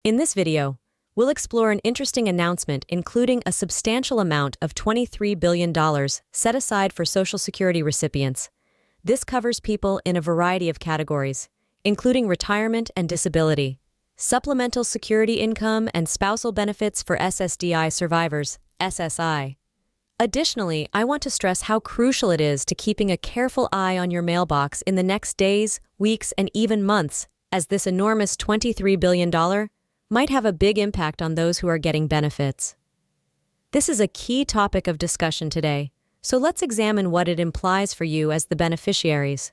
In this video, we'll explore an interesting announcement including a substantial amount of $23 billion set aside for Social Security recipients. This covers people in a variety of categories, including retirement and disability, supplemental security income and spousal benefits for SSDI survivors, SSI. Additionally, I want to stress how crucial it is to keeping a careful eye on your mailbox in the next days, weeks, and even months, as this enormous $23 billion might have a big impact on those who are getting benefits. This is a key topic of discussion today, so let's examine what it implies for you as the beneficiaries.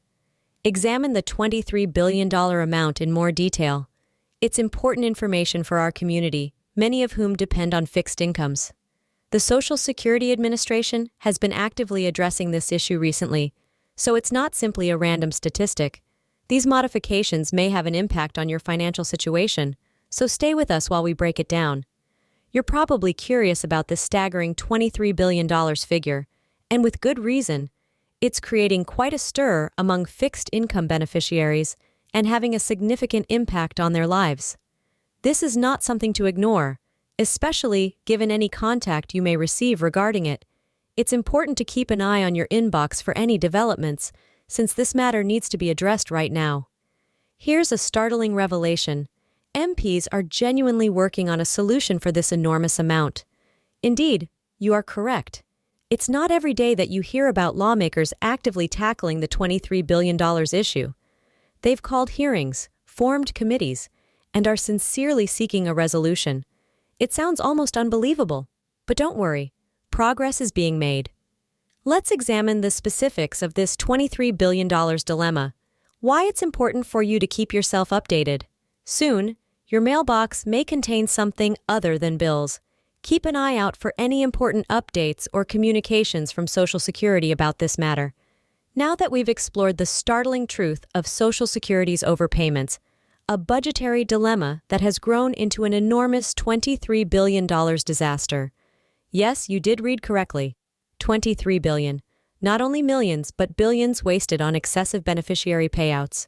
Examine the $23 billion amount in more detail. It's important information for our community, many of whom depend on fixed incomes. The Social Security Administration has been actively addressing this issue recently, so it's not simply a random statistic. These modifications may have an impact on your financial situation, so stay with us while we break it down. You're probably curious about this staggering $23 billion figure, and with good reason. It's creating quite a stir among fixed income beneficiaries and having a significant impact on their lives. This is not something to ignore, especially given any contact you may receive regarding it. It's important to keep an eye on your inbox for any developments, since this matter needs to be addressed right now. Here's a startling revelation. MPs are genuinely working on a solution for this enormous amount. Indeed, you are correct. It's not every day that you hear about lawmakers actively tackling the $23 billion issue. They've called hearings, formed committees, and are sincerely seeking a resolution. It sounds almost unbelievable, but don't worry, progress is being made. Let's examine the specifics of this $23 billion dilemma, why it's important for you to keep yourself updated. Soon, your mailbox may contain something other than bills. Keep an eye out for any important updates or communications from Social Security about this matter. Now that we've explored the startling truth of Social Security's overpayments, a budgetary dilemma that has grown into an enormous $23 billion disaster. Yes, you did read correctly. $23 billion. Not only millions, but billions wasted on excessive beneficiary payouts.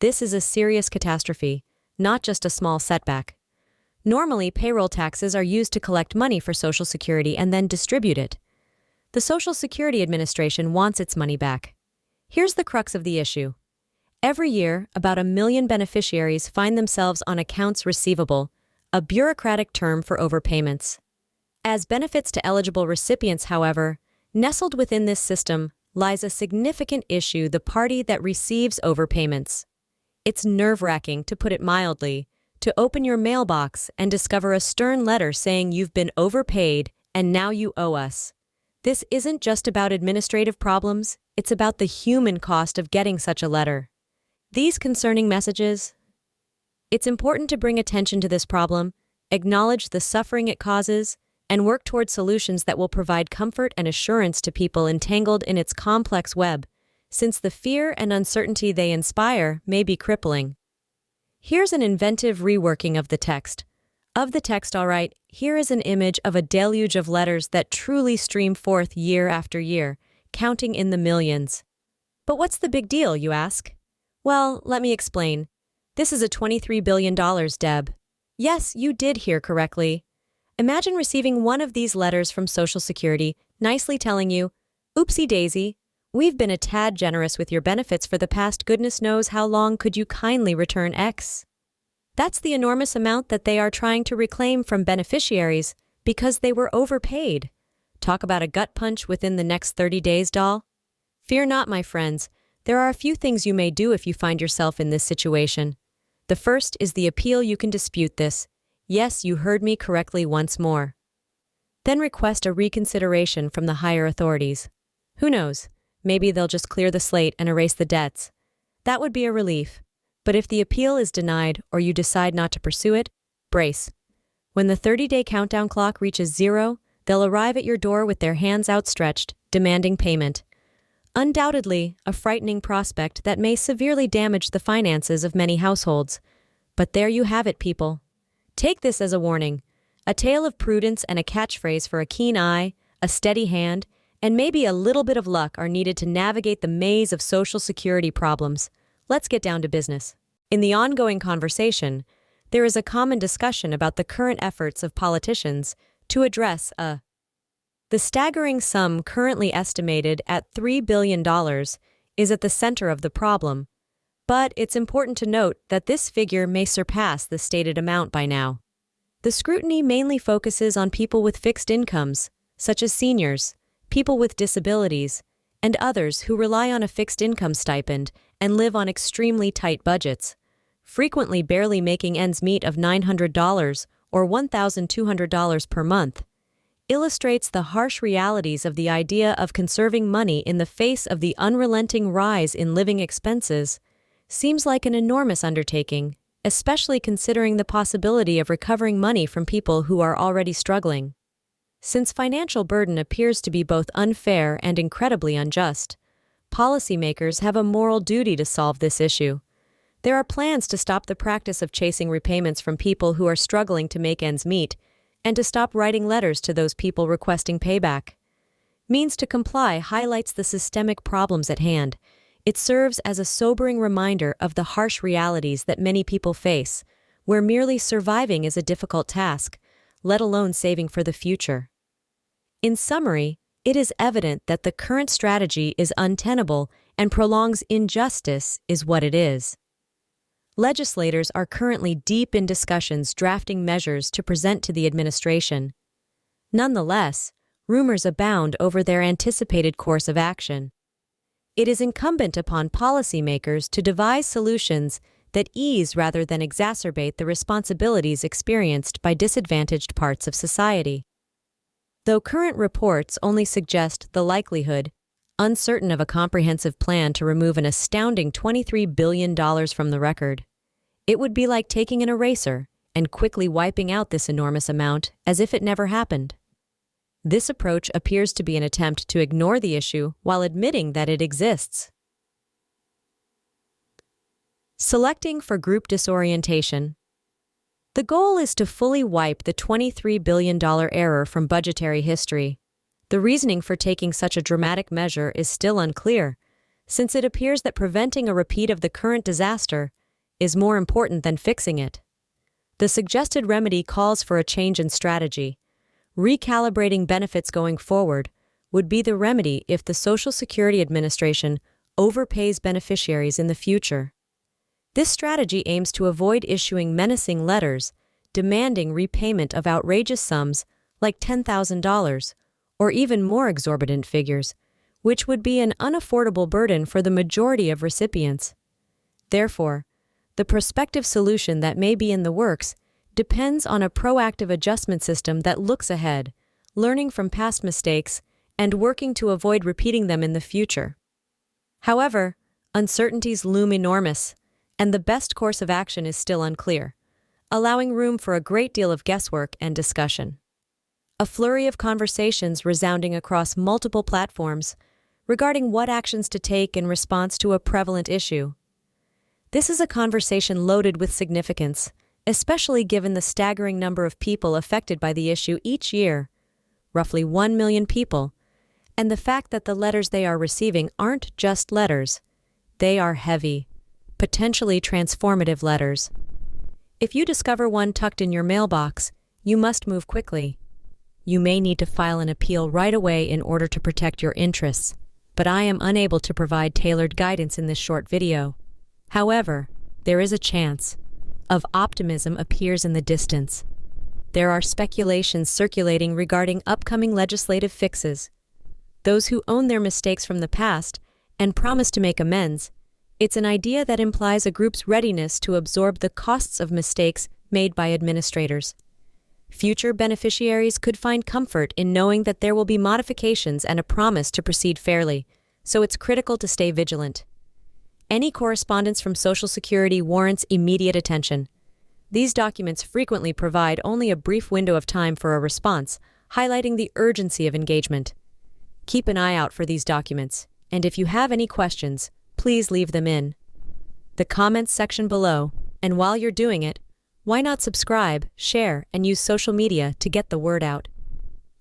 This is a serious catastrophe, not just a small setback. Normally, payroll taxes are used to collect money for Social Security and then distribute it. The Social Security Administration wants its money back. Here's the crux of the issue. Every year, about 1 million beneficiaries find themselves on accounts receivable, a bureaucratic term for overpayments. As benefits to eligible recipients, however, nestled within this system lies a significant issue: the party that receives overpayments. It's nerve-wracking, to put it mildly, to open your mailbox and discover a stern letter saying you've been overpaid and now you owe us. This isn't just about administrative problems, it's about the human cost of getting such a letter. These concerning messages. It's important to bring attention to this problem, acknowledge the suffering it causes, and work toward solutions that will provide comfort and assurance to people entangled in its complex web, since the fear and uncertainty they inspire may be crippling. Here's an inventive reworking of the text. All right, here is an image of a deluge of letters that truly stream forth year after year, counting in the millions. But what's the big deal, you ask? Well, let me explain. This is a $23 billion, Deb. Yes, you did hear correctly. Imagine receiving one of these letters from Social Security, nicely telling you, "Oopsie daisy, we've been a tad generous with your benefits for the past goodness knows how long, could you kindly return X?" That's the enormous amount that they are trying to reclaim from beneficiaries because they were overpaid. Talk about a gut punch within the next 30 days, doll. Fear not, my friends. There are a few things you may do if you find yourself in this situation. The first is the appeal. You can dispute this. Yes, you heard me correctly once more. Then request a reconsideration from the higher authorities. Who knows? Maybe they'll just clear the slate and erase the debts. That would be a relief. But if the appeal is denied or you decide not to pursue it, brace. When the 30-day countdown clock reaches 0, they'll arrive at your door with their hands outstretched, demanding payment. Undoubtedly, a frightening prospect that may severely damage the finances of many households. But there you have it, people. Take this as a warning. A tale of prudence and a catchphrase for a keen eye, a steady hand, and maybe a little bit of luck are needed to navigate the maze of Social Security problems. Let's get down to business. In the ongoing conversation, there is a common discussion about the current efforts of politicians to address the staggering sum currently estimated at $3 billion is at the center of the problem, but it's important to note that this figure may surpass the stated amount by now. The scrutiny mainly focuses on people with fixed incomes, such as seniors, people with disabilities, and others who rely on a fixed income stipend and live on extremely tight budgets, frequently barely making ends meet of $900 or $1,200 per month, illustrates the harsh realities of the idea of conserving money in the face of the unrelenting rise in living expenses. Seems like an enormous undertaking, especially considering the possibility of recovering money from people who are already struggling. Since financial burden appears to be both unfair and incredibly unjust, policymakers have a moral duty to solve this issue. There are plans to stop the practice of chasing repayments from people who are struggling to make ends meet, and to stop writing letters to those people requesting payback. Means to comply highlights the systemic problems at hand. It serves as a sobering reminder of the harsh realities that many people face, where merely surviving is a difficult task, let alone saving for the future. In summary, it is evident that the current strategy is untenable and prolongs injustice is what it is. Legislators are currently deep in discussions drafting measures to present to the administration. Nonetheless, rumors abound over their anticipated course of action. It is incumbent upon policymakers to devise solutions that ease rather than exacerbate the responsibilities experienced by disadvantaged parts of society. Though current reports only suggest the likelihood, uncertain of a comprehensive plan to remove an astounding $23 billion from the record, it would be like taking an eraser and quickly wiping out this enormous amount as if it never happened. This approach appears to be an attempt to ignore the issue while admitting that it exists. Selecting for group disorientation. The goal is to fully wipe the $23 billion error from budgetary history. The reasoning for taking such a dramatic measure is still unclear, since it appears that preventing a repeat of the current disaster is more important than fixing it. The suggested remedy calls for a change in strategy. Recalibrating benefits going forward would be the remedy if the Social Security Administration overpays beneficiaries in the future. This strategy aims to avoid issuing menacing letters demanding repayment of outrageous sums like $10,000 or even more exorbitant figures, which would be an unaffordable burden for the majority of recipients. Therefore, the prospective solution that may be in the works depends on a proactive adjustment system that looks ahead, learning from past mistakes, and working to avoid repeating them in the future. However, uncertainties loom enormous, and the best course of action is still unclear, allowing room for a great deal of guesswork and discussion. A flurry of conversations resounding across multiple platforms regarding what actions to take in response to a prevalent issue. This is a conversation loaded with significance, especially given the staggering number of people affected by the issue each year, roughly 1 million people, and the fact that the letters they are receiving aren't just letters. They are heavy, potentially transformative letters. If you discover one tucked in your mailbox, you must move quickly. You may need to file an appeal right away in order to protect your interests, but I am unable to provide tailored guidance in this short video. However, there is a chance. Of optimism appears in the distance. There are speculations circulating regarding upcoming legislative fixes. Those who own their mistakes from the past and promise to make amends. It's an idea that implies a group's readiness to absorb the costs of mistakes made by administrators. Future beneficiaries could find comfort in knowing that there will be modifications and a promise to proceed fairly, so it's critical to stay vigilant. Any correspondence from Social Security warrants immediate attention. These documents frequently provide only a brief window of time for a response, highlighting the urgency of engagement. Keep an eye out for these documents, and if you have any questions, please leave them in the comments section below, and while you're doing it, why not subscribe, share, and use social media to get the word out.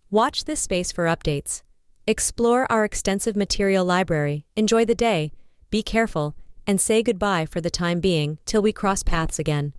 Watch this space for updates. Explore our extensive material library, enjoy the day, be careful, and say goodbye for the time being till we cross paths again.